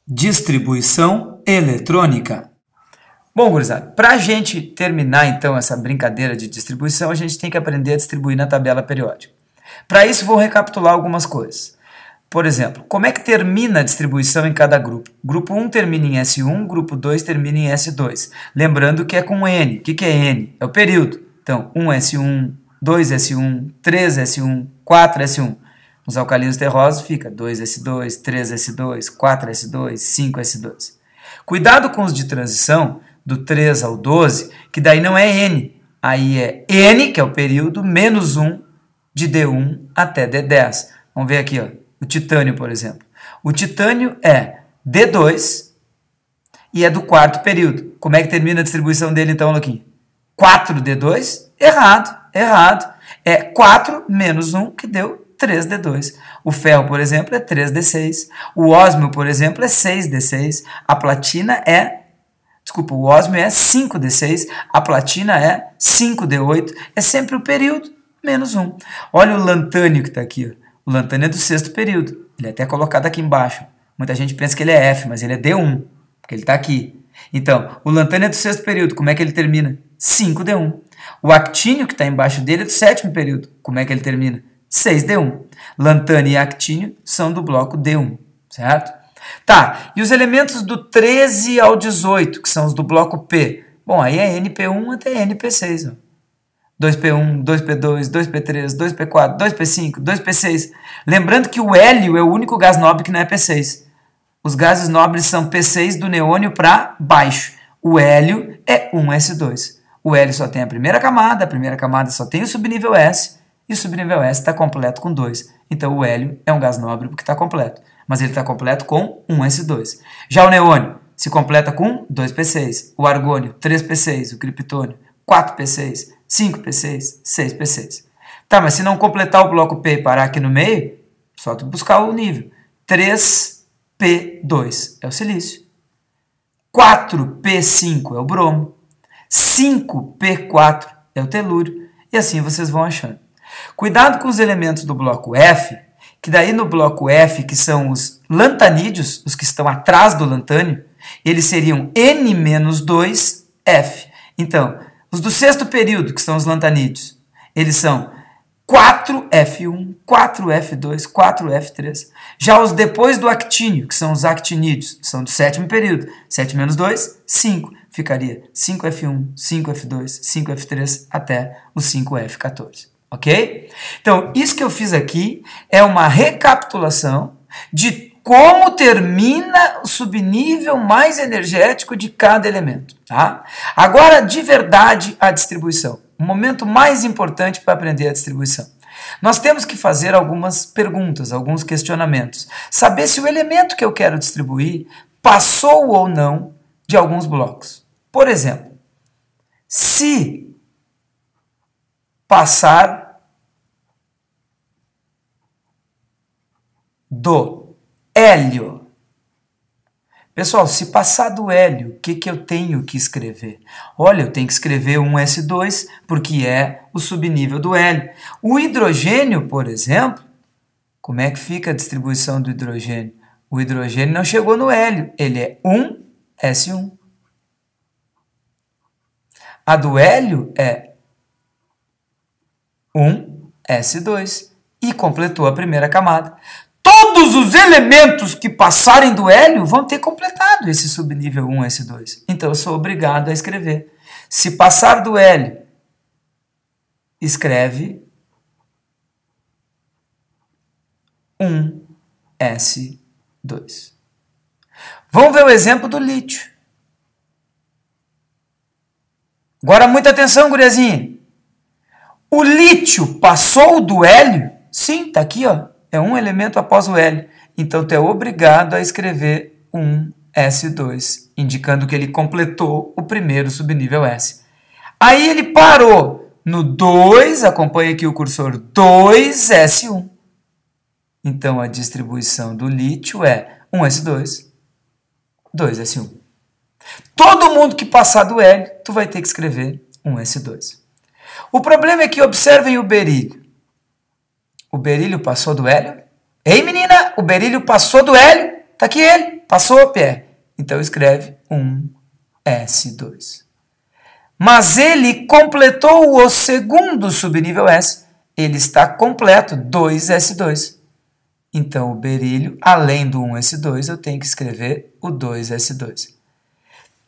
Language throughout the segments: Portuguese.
Distribuição eletrônica. Bom, gurizada, para a gente terminar então essa brincadeira de distribuição, a gente tem que aprender a distribuir na tabela periódica. Para isso, vou recapitular algumas coisas. Por exemplo, como é que termina a distribuição em cada grupo? Grupo 1 termina em S1, grupo 2 termina em S2. Lembrando que é com N. O que é N? É o período. Então, 1S1, 2S1, 3S1, 4S1. Nos alcalinos terrosos fica 2S2, 3S2, 4S2, 5S2. Cuidado com os de transição, do 3 ao 12, que daí não é N. Aí é N, que é o período, menos 1 de D1 até D10. Vamos ver aqui, ó, o titânio, por exemplo. O titânio é D2 e é do quarto período. Como é que termina a distribuição dele, então, Luquinha? 4D2? Errado, errado. É 4 menos 1, que deu 3D2. O ferro, por exemplo, é 3D6. O ósmio, por exemplo, é 6D6. A platina é... Desculpa, o ósmio é 5D6. A platina é 5D8. É sempre o período menos 1. Olha o lantânio que está aqui. Ó. O lantânio é do sexto período. Ele é até colocado aqui embaixo. Muita gente pensa que ele é F, mas ele é D1, porque ele está aqui. Então, o lantânio é do sexto período. Como é que ele termina? 5D1. O actínio, que está embaixo dele, é do sétimo período. Como é que ele termina? 6D1. Lantânio e actínio são do bloco D1, certo? Tá, e os elementos do 13 ao 18, que são os do bloco P? Bom, aí é NP1 até NP6. Ó. 2P1, 2P2, 2P3, 2P4, 2P5, 2P6. Lembrando que o hélio é o único gás nobre que não é P6. Os gases nobres são P6 do neônio para baixo. O hélio é 1S2. O hélio só tem a primeira camada só tem o subnível S, e o subnível S está completo com 2. Então o hélio é um gás nobre porque está completo. Mas ele está completo com 1S2. Já o neônio se completa com 2P6. O argônio, 3P6. O criptônio, 4P6. 5P6, 6P6. Tá, mas se não completar o bloco P e parar aqui no meio, só tu buscar o nível. 3P2 é o silício. 4P5 é o bromo. 5P4 é o telúrio. E assim vocês vão achando. Cuidado com os elementos do bloco F, que daí no bloco F, que são os lantanídeos, os que estão atrás do lantânio, eles seriam N-2F. Então, os do sexto período, que são os lantanídeos, eles são 4F1, 4F2, 4F3. Já os depois do actínio, que são os actinídeos, são do sétimo período. 7 menos 2, 5. Ficaria 5F1, 5F2, 5F3 até o 5F14. Ok? Então, isso que eu fiz aqui é uma recapitulação de como termina o subnível mais energético de cada elemento. Tá? Agora, de verdade, a distribuição. O momento mais importante para aprender a distribuição. Nós temos que fazer algumas perguntas, alguns questionamentos. Saber se o elemento que eu quero distribuir passou ou não de alguns blocos. Por exemplo, se passar do hélio. Pessoal, se passar do hélio, o que eu tenho que escrever? Olha, eu tenho que escrever 1S2, porque é o subnível do hélio. O hidrogênio, por exemplo, como é que fica a distribuição do hidrogênio? O hidrogênio não chegou no hélio, ele é 1S1. A do hélio é 1S2 e completou a primeira camada. Todos os elementos que passarem do hélio vão ter completado esse subnível 1S2. Então eu sou obrigado a escrever. Se passar do hélio, escreve 1S2. Vamos ver o exemplo do lítio. Agora muita atenção, guriazinha. O lítio passou do hélio? Sim, está aqui, ó. É um elemento após o hélio. Então, tu é obrigado a escrever 1S2, indicando que ele completou o primeiro subnível S. Aí ele parou no 2, acompanha aqui o cursor, 2S1. Então, a distribuição do lítio é 1S2, 2S1. Todo mundo que passar do hélio, tu vai ter que escrever 1S2. O problema é que observem o berílio. O berílio passou do hélio? Ei, menina, o berílio passou do hélio? Tá aqui ele. Passou, Pierre. Então escreve 1s2. Mas ele completou o segundo subnível S. Ele está completo, 2s2. Então o berílio, além do 1s2, eu tenho que escrever o 2s2.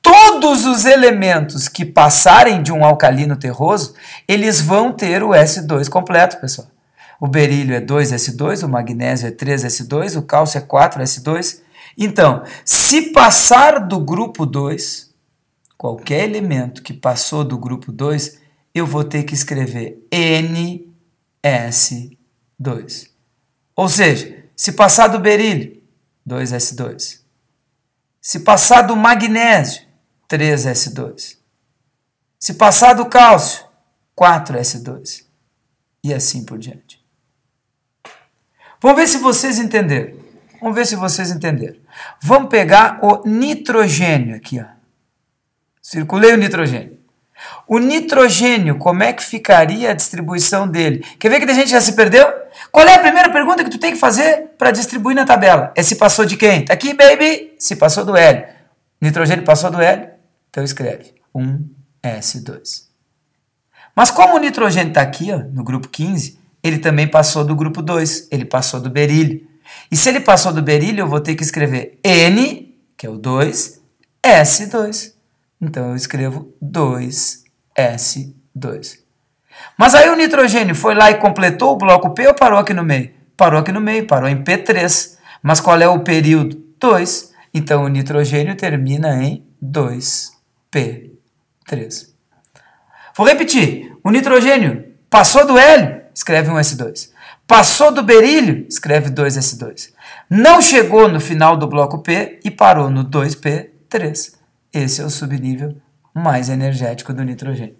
Todos os elementos que passarem de um alcalino terroso, eles vão ter o S2 completo, pessoal. O berílio é 2s2, o magnésio é 3s2, o cálcio é 4s2. Então, se passar do grupo 2, qualquer elemento que passou do grupo 2, eu vou ter que escrever NS2. Ou seja, se passar do berílio, 2s2. Se passar do magnésio, 3s2. Se passar do cálcio, 4s2. E assim por diante. Vamos ver se vocês entenderam. Vamos pegar o nitrogênio aqui, ó. Circulei o nitrogênio. O nitrogênio, como é que ficaria a distribuição dele? Quer ver que a gente já se perdeu? Qual é a primeira pergunta que tu tem que fazer para distribuir na tabela? É se passou de quem? Tá aqui, baby. Se passou do Hélio. Nitrogênio passou do Hélio, então escreve 1s2. Mas como o nitrogênio está aqui, ó, no grupo 15, ele também passou do grupo 2, ele passou do berílio. E se ele passou do berílio, eu vou ter que escrever N, que é o 2, S2. Então eu escrevo 2s2. Mas aí o nitrogênio foi lá e completou o bloco P ou parou aqui no meio? Parou aqui no meio, parou em P3. Mas qual é o período? 2. Então o nitrogênio termina em 2p3. Vou repetir. O nitrogênio passou do hélio, escreve 1s2. Passou do berílio, escreve 2s2. Não chegou no final do bloco P e parou no 2p3. Esse é o subnível mais energético do nitrogênio.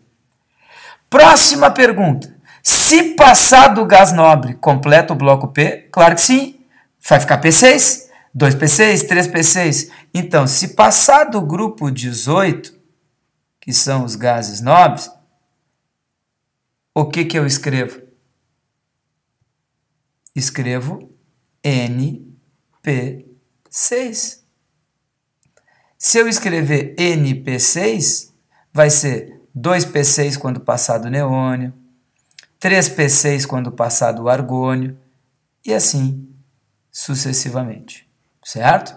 Próxima pergunta. Se passar do gás nobre, completa o bloco P? Claro que sim. Vai ficar P6, 2p6, 3p6. Então, se passar do grupo 18, que são os gases nobres, o que eu escrevo? Escrevo NP6. Se eu escrever NP6, vai ser 2p6 quando passar do neônio, 3p6 quando passar do argônio, e assim sucessivamente. Certo?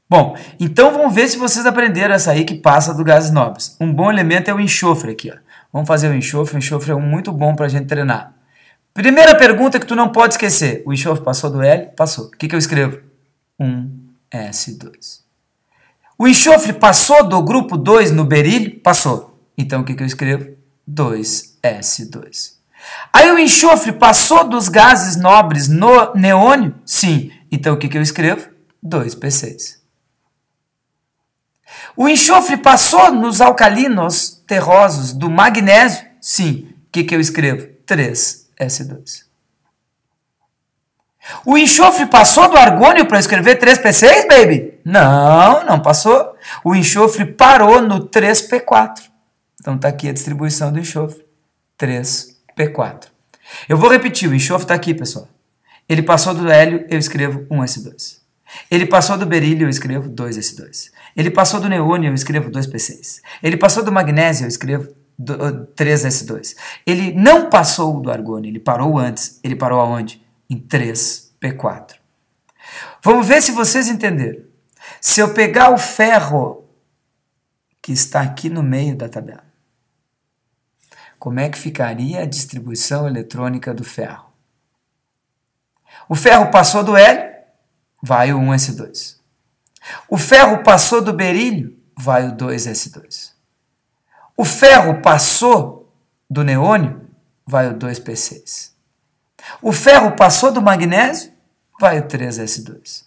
Bom, então vamos ver se vocês aprenderam essa aí que passa do gases nobres. Um bom elemento é o enxofre aqui, ó. Vamos fazer o enxofre é um muito bom para a gente treinar. Primeira pergunta que tu não pode esquecer. O enxofre passou do hélio? Passou. O que eu escrevo? 1s2. O enxofre passou do grupo 2 no berílio? Passou. Então o que eu escrevo? 2s2. Aí o enxofre passou dos gases nobres no neônio? Sim. Então o que eu escrevo? 2p6. O enxofre passou nos alcalinos terrosos do magnésio? Sim. O que eu escrevo? 3s2. O enxofre passou do argônio para escrever 3p6, baby? Não, não passou. O enxofre parou no 3p4. Então está aqui a distribuição do enxofre. 3p4. Eu vou repetir, o enxofre está aqui, pessoal. Ele passou do hélio, eu escrevo 1s2. Ele passou do berílio, eu escrevo 2s2. Ele passou do neônio, eu escrevo 2p6. Ele passou do magnésio, eu escrevo 3s2. Ele não passou do argônio, ele parou antes. Ele parou aonde? Em 3p4. Vamos ver se vocês entenderam. Se eu pegar o ferro que está aqui no meio da tabela, como é que ficaria a distribuição eletrônica do ferro? O ferro passou do hélio, vai o 1s2. O ferro passou do berílio, vai o 2s2. O ferro passou do neônio, vai o 2p6. O ferro passou do magnésio, vai o 3s2.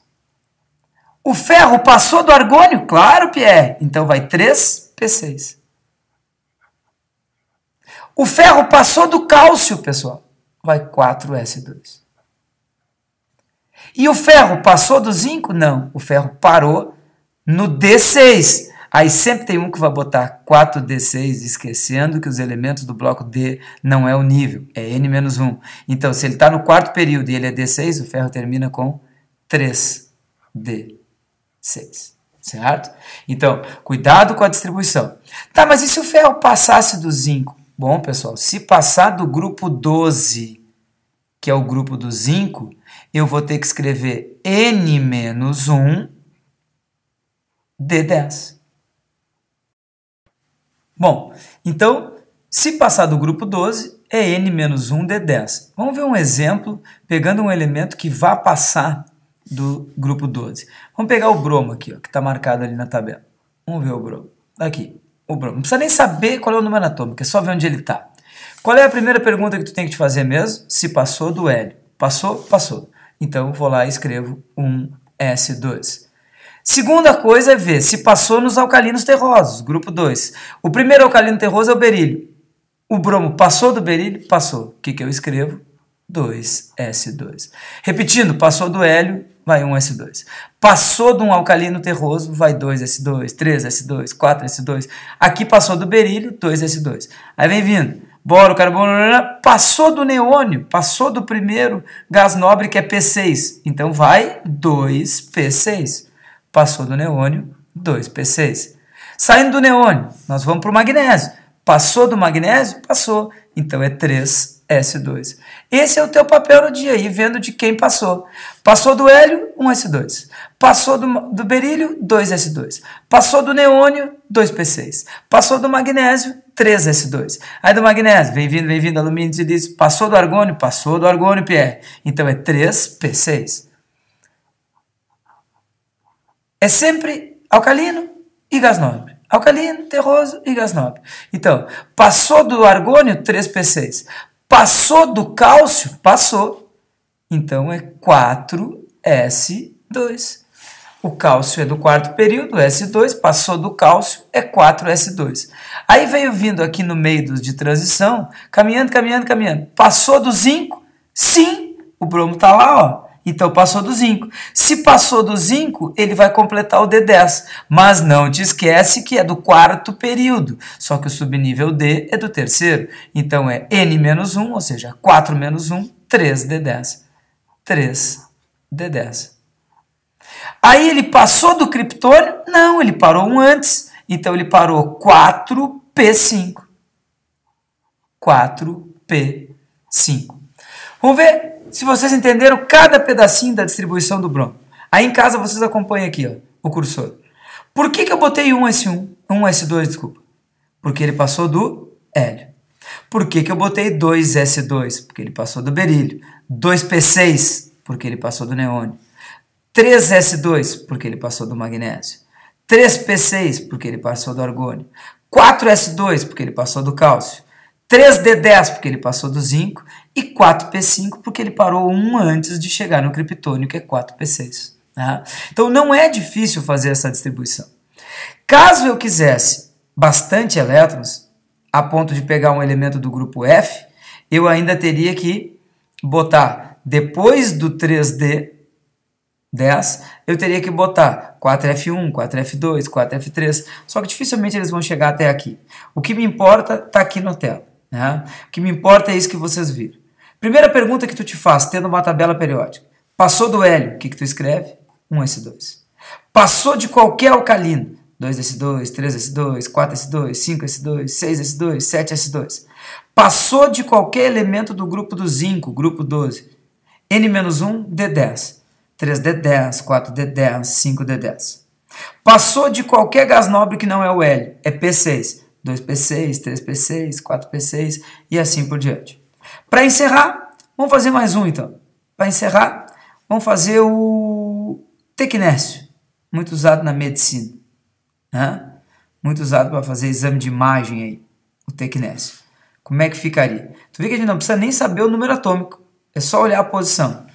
O ferro passou do argônio, claro, Pierre, então vai 3p6. O ferro passou do cálcio, pessoal, vai 4s2. E o ferro passou do zinco? Não, o ferro parou no D6. Aí sempre tem um que vai botar 4D6, esquecendo que os elementos do bloco D não é o nível, é N-1. Então, se ele está no quarto período e ele é D6, o ferro termina com 3D6. Certo? Então, cuidado com a distribuição. Tá, mas e se o ferro passasse do zinco? Bom, pessoal, se passar do grupo 12, que é o grupo do zinco, eu vou ter que escrever N-1 D10. Bom, então, se passar do grupo 12, é N-1 D10. Vamos ver um exemplo, pegando um elemento que vá passar do grupo 12. Vamos pegar o bromo aqui, ó, que está marcado ali na tabela. Vamos ver o bromo. Aqui, o bromo. Não precisa nem saber qual é o número atômico, é só ver onde ele está. Qual é a primeira pergunta que tu tem que te fazer mesmo? Se passou do hélio. Passou? Passou. Então, eu vou lá e escrevo 1s2. Segunda coisa é ver se passou nos alcalinos terrosos, grupo 2. O primeiro alcalino terroso é o berílio. O bromo passou do berílio? Passou. O que eu escrevo? 2s2. Repetindo, passou do hélio, vai 1s2. Passou de um alcalino terroso, vai 2s2, 3s2, 4s2. Aqui passou do berílio, 2s2. Aí vem vindo, boro, carbono, passou do neônio, passou do primeiro gás nobre, que é P6. Então vai 2p6. Passou do neônio, 2p6. Saindo do neônio, nós vamos para o magnésio. Passou do magnésio? Passou. Então é 3s2. Esse é o teu papel no dia aí, vendo de quem passou. Passou do hélio, 1s2. Passou do berílio, 2s2. Passou do neônio, 2p6. Passou do magnésio, 3s2. Aí do magnésio, vem vindo, alumínio e silício. Passou do argônio, Pierre. Então é 3p6. É sempre alcalino e gás nobre. Alcalino, terroso e gás nobre. Então, passou do argônio, 3p6. Passou do cálcio, passou. Então, é 4s2. O cálcio é do quarto período, S2. Passou do cálcio, é 4s2. Aí veio vindo aqui no meio dos de transição, caminhando. Passou do zinco? Sim, o bromo está lá, ó. Então, passou do zinco. Se passou do zinco, ele vai completar o D10. Mas não te esquece que é do quarto período. Só que o subnível D é do terceiro. Então, é N-1, ou seja, 4 menos 1, 3D10. 3D10. Aí, ele passou do criptônio? Não, ele parou um antes. Então, ele parou 4P5. 4P5. Vamos ver se vocês entenderam cada pedacinho da distribuição do bromo. Aí em casa vocês acompanham aqui, ó, o cursor. Por que eu botei 1s2, desculpa? Porque ele passou do hélio. Por que eu botei 2s2? Porque ele passou do berílio. 2p6, porque ele passou do neônio. 3s2, porque ele passou do magnésio. 3p6, porque ele passou do argônio. 4s2, porque ele passou do cálcio. 3d10, porque ele passou do zinco. E 4p5, porque ele parou um antes de chegar no criptônio, que é 4p6. Tá? Então, não é difícil fazer essa distribuição. Caso eu quisesse bastante elétrons, a ponto de pegar um elemento do grupo F, eu ainda teria que botar, depois do 3d10, eu teria que botar 4f1, 4f2, 4f3, só que dificilmente eles vão chegar até aqui. O que me importa está aqui na tela. Né? O que me importa é isso que vocês viram. Primeira pergunta que tu te faz, tendo uma tabela periódica. Passou do hélio, o que tu escreve? 1s2. Passou de qualquer alcalino, 2s2, 3s2, 4s2, 5s2, 6s2, 7s2. Passou de qualquer elemento do grupo do zinco, grupo 12. N-1, D10. 3d10, 4d10, 5d10. Passou de qualquer gás nobre que não é o hélio, é P6. 2p6, 3p6, 4p6 e assim por diante. Para encerrar, vamos fazer mais um então. Para encerrar, vamos fazer o tecnésio, muito usado na medicina. Né? Muito usado para fazer exame de imagem aí, o tecnésio. Como é que ficaria? Tu vê que a gente não precisa nem saber o número atômico, é só olhar a posição.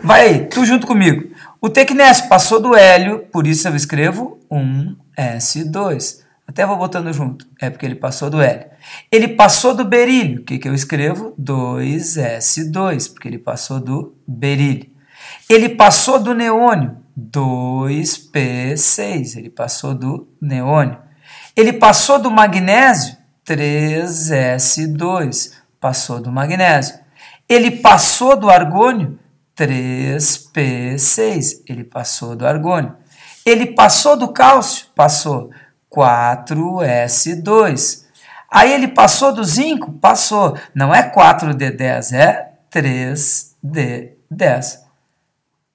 Vai aí, tu junto comigo. O tecnésio passou do hélio, por isso eu escrevo 1s2. Até vou botando junto, é porque ele passou do hélio. Ele passou do berílio, o que eu escrevo? 2s2, porque ele passou do berílio. Ele passou do neônio, 2p6, ele passou do neônio. Ele passou do magnésio, 3s2, passou do magnésio. Ele passou do argônio, 3P6. Ele passou do argônio. Ele passou do cálcio? Passou. 4S2. Aí ele passou do zinco? Passou. Não é 4D10, é 3D10.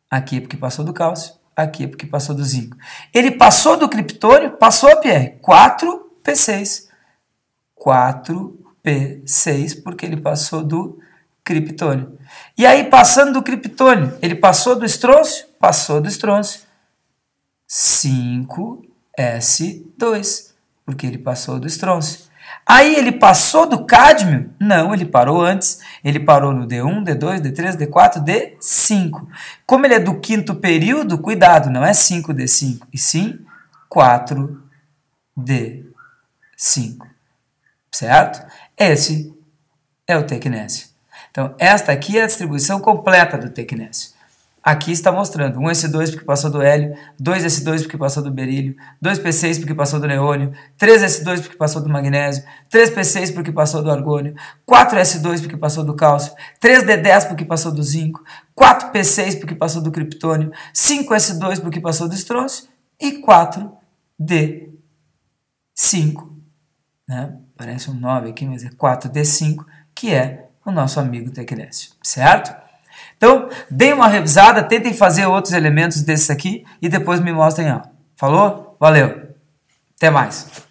Aqui é porque passou do cálcio, aqui é porque passou do zinco. Ele passou do criptônio? Passou, Pierre. 4P6. 4P6, porque ele passou do criptônio. E aí, passando do criptônio, ele passou do estrôncio? Passou do estrôncio. 5S2, porque ele passou do estrôncio. Aí ele passou do cádmio? Não, ele parou antes. Ele parou no D1, D2, D3, D4, D5. Como ele é do quinto período, cuidado, não é 5D5, e sim 4D5. Certo? Esse é o tecnésio. Então, esta aqui é a distribuição completa do tecnésio. Aqui está mostrando 1S2 porque passou do hélio, 2S2 porque passou do berílio, 2P6 porque passou do neônio, 3S2 porque passou do magnésio, 3P6 porque passou do argônio, 4S2 porque passou do cálcio, 3D10 porque passou do zinco, 4P6 porque passou do criptônio, 5S2 porque passou do estrôncio e 4D5, né? Parece um 9 aqui, mas é 4D5, que é o nosso amigo tecnésio, certo? Então, deem uma revisada, tentem fazer outros elementos desses aqui e depois me mostrem. Falou? Valeu! Até mais!